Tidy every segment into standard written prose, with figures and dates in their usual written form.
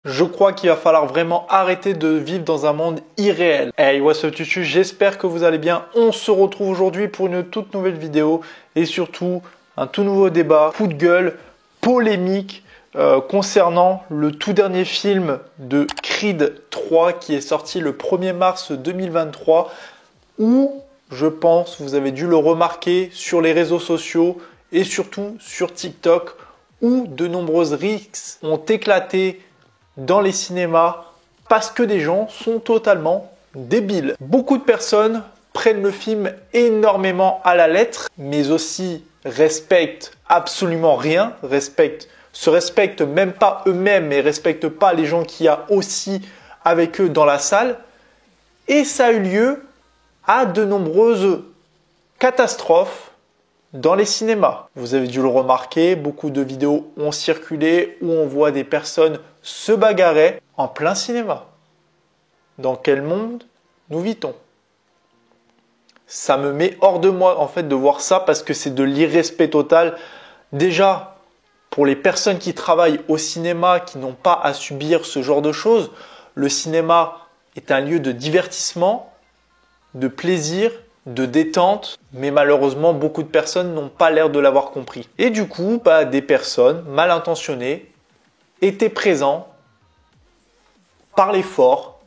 Je crois qu'il va falloir vraiment arrêter de vivre dans un monde irréel. Hey, what's up tutu, j'espère que vous allez bien. On se retrouve aujourd'hui pour une toute nouvelle vidéo et surtout un tout nouveau débat, coup de gueule, polémique concernant le tout dernier film de Creed 3 qui est sorti le 1er mars 2023 où, je pense, vous avez dû le remarquer sur les réseaux sociaux et surtout sur TikTok où de nombreuses rixes ont éclaté dans les cinémas parce que des gens sont totalement débiles. Beaucoup de personnes prennent le film énormément à la lettre, mais aussi respectent absolument rien, se respectent même pas eux-mêmes et respectent pas les gens qu'il y a aussi avec eux dans la salle. Et ça a eu lieu à de nombreuses catastrophes dans les cinémas. Vous avez dû le remarquer, beaucoup de vidéos ont circulé où on voit des personnes se bagarrer en plein cinéma. Dans quel monde nous vit-on? Ça me met hors de moi en fait de voir ça parce que c'est de l'irrespect total. Déjà, pour les personnes qui travaillent au cinéma, qui n'ont pas à subir ce genre de choses, le cinéma est un lieu de divertissement, de plaisir, de détente, mais malheureusement, beaucoup de personnes n'ont pas l'air de l'avoir compris. Et du coup, des personnes mal intentionnées étaient présents, parlaient fort,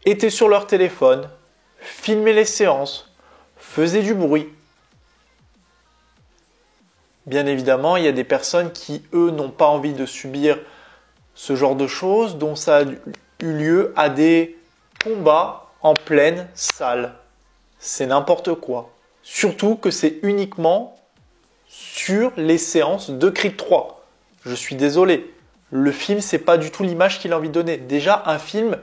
étaient sur leur téléphone, filmaient les séances, faisaient du bruit. Bien évidemment, il y a des personnes qui, eux, n'ont pas envie de subir ce genre de choses, dont ça a eu lieu à des combats en pleine salle. C'est n'importe quoi. Surtout que c'est uniquement sur les séances de Creed 3. Je suis désolé. Le film, c'est pas du tout l'image qu'il a envie de donner. Déjà, un film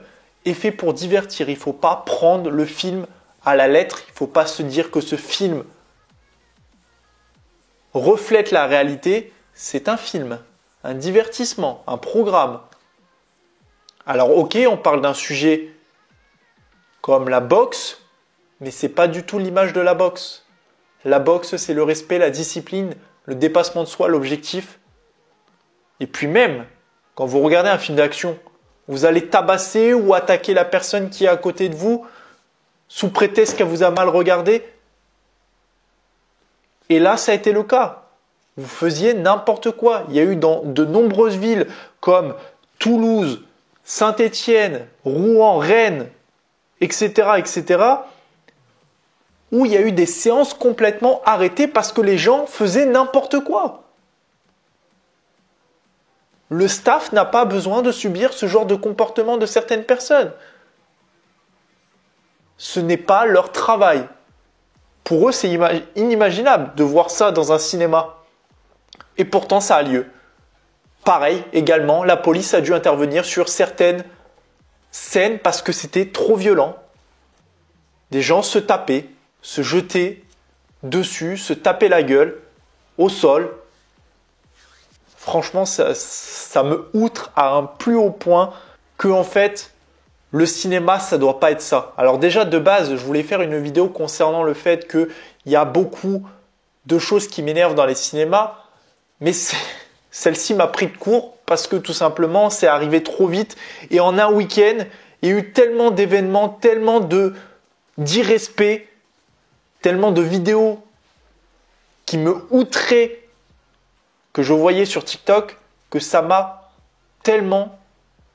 est fait pour divertir. Il ne faut pas prendre le film à la lettre. Il ne faut pas se dire que ce film reflète la réalité. C'est un film, un divertissement, un programme. Alors ok, on parle d'un sujet comme la boxe, mais c'est pas du tout l'image de la boxe. La boxe, c'est le respect, la discipline, le dépassement de soi, l'objectif. Et puis même, quand vous regardez un film d'action, vous allez tabasser ou attaquer la personne qui est à côté de vous sous prétexte qu'elle vous a mal regardé. Et là, ça a été le cas. Vous faisiez n'importe quoi. Il y a eu dans de nombreuses villes comme Toulouse, Saint-Étienne, Rouen, Rennes, etc., où il y a eu des séances complètement arrêtées parce que les gens faisaient n'importe quoi. Le staff n'a pas besoin de subir ce genre de comportement de certaines personnes. Ce n'est pas leur travail. Pour eux, c'est inimaginable de voir ça dans un cinéma. Et pourtant, ça a lieu. Pareil, également, la police a dû intervenir sur certaines scènes parce que c'était trop violent. Des gens se tapaient, se jetaient dessus, se tapaient la gueule, au sol. Franchement, ça me outre à un plus haut point que en fait, le cinéma, ça doit pas être ça. Alors déjà, de base, je voulais faire une vidéo concernant le fait qu'il y a beaucoup de choses qui m'énervent dans les cinémas, mais celle-ci m'a pris de court parce que tout simplement, c'est arrivé trop vite. Et en un week-end, il y a eu tellement d'événements, tellement d'irrespect, tellement de vidéos qui me outraient que je voyais sur TikTok que ça m'a tellement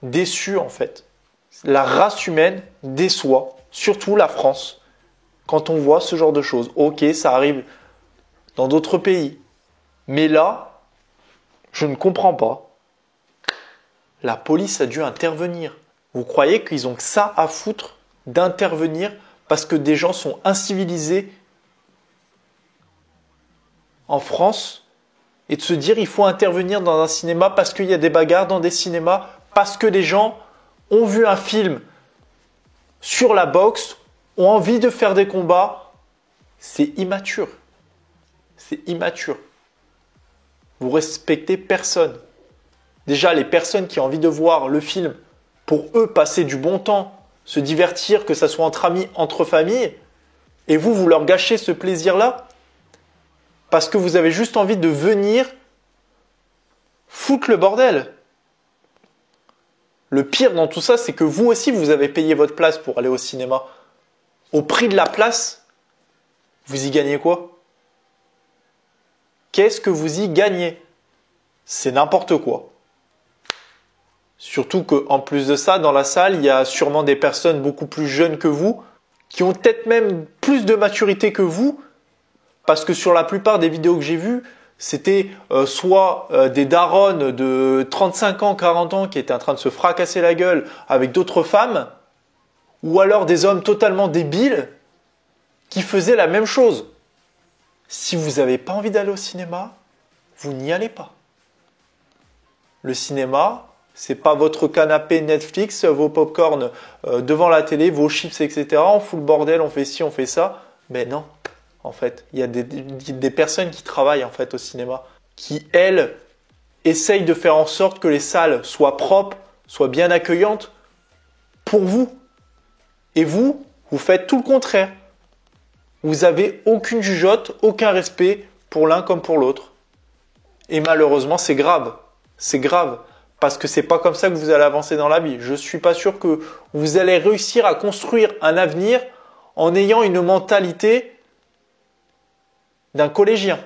déçu en fait. La race humaine déçoit, surtout la France, quand on voit ce genre de choses. Ok, ça arrive dans d'autres pays. Mais là, je ne comprends pas. La police a dû intervenir. Vous croyez qu'ils ont que ça à foutre d'intervenir parce que des gens sont incivilisés en France et de se dire il faut intervenir dans un cinéma parce qu'il y a des bagarres dans des cinémas, parce que les gens ont vu un film sur la boxe, ont envie de faire des combats. C'est immature. C'est immature. Vous respectez personne. Déjà, les personnes qui ont envie de voir le film, pour eux, passer du bon temps, se divertir, que ce soit entre amis, entre familles, et vous leur gâchez ce plaisir-là parce que vous avez juste envie de venir foutre le bordel. Le pire dans tout ça, c'est que vous aussi, vous avez payé votre place pour aller au cinéma. Au prix de la place, vous y gagnez quoi? Qu'est-ce que vous y gagnez? C'est n'importe quoi. Surtout qu'en plus de ça, dans la salle, il y a sûrement des personnes beaucoup plus jeunes que vous, qui ont peut-être même plus de maturité que vous, parce que sur la plupart des vidéos que j'ai vues, c'était soit des daronnes de 35 ans, 40 ans qui étaient en train de se fracasser la gueule avec d'autres femmes, ou alors des hommes totalement débiles qui faisaient la même chose. Si vous n'avez pas envie d'aller au cinéma, vous n'y allez pas. Le cinéma, c'est pas votre canapé Netflix, vos pop-corn devant la télé, vos chips, etc. On fout le bordel, on fait ci, on fait ça. Mais non, en fait, il y a des personnes qui travaillent en fait au cinéma, qui elles essayent de faire en sorte que les salles soient propres, soient bien accueillantes pour vous. Et vous, vous faites tout le contraire. Vous avez aucune jugeote, aucun respect pour l'un comme pour l'autre. Et malheureusement, c'est grave. C'est grave. Parce que c'est pas comme ça que vous allez avancer dans la vie. Je suis pas sûr que vous allez réussir à construire un avenir en ayant une mentalité d'un collégien.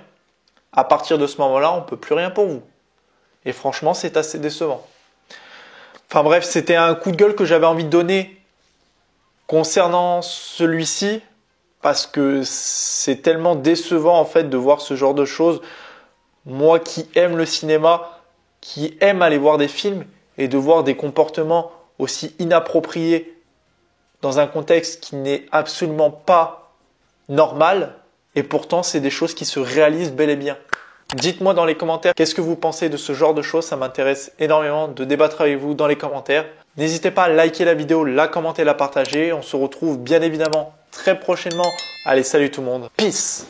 À partir de ce moment-là, on peut plus rien pour vous. Et franchement, c'est assez décevant. Enfin bref, c'était un coup de gueule que j'avais envie de donner concernant celui-ci. Parce que c'est tellement décevant en fait de voir ce genre de choses. Moi qui aime le cinéma, qui aime aller voir des films et de voir des comportements aussi inappropriés dans un contexte qui n'est absolument pas normal. Et pourtant, c'est des choses qui se réalisent bel et bien. Dites-moi dans les commentaires qu'est-ce que vous pensez de ce genre de choses. Ça m'intéresse énormément de débattre avec vous dans les commentaires. N'hésitez pas à liker la vidéo, la commenter, la partager. On se retrouve bien évidemment très prochainement. Allez, salut tout le monde. Peace!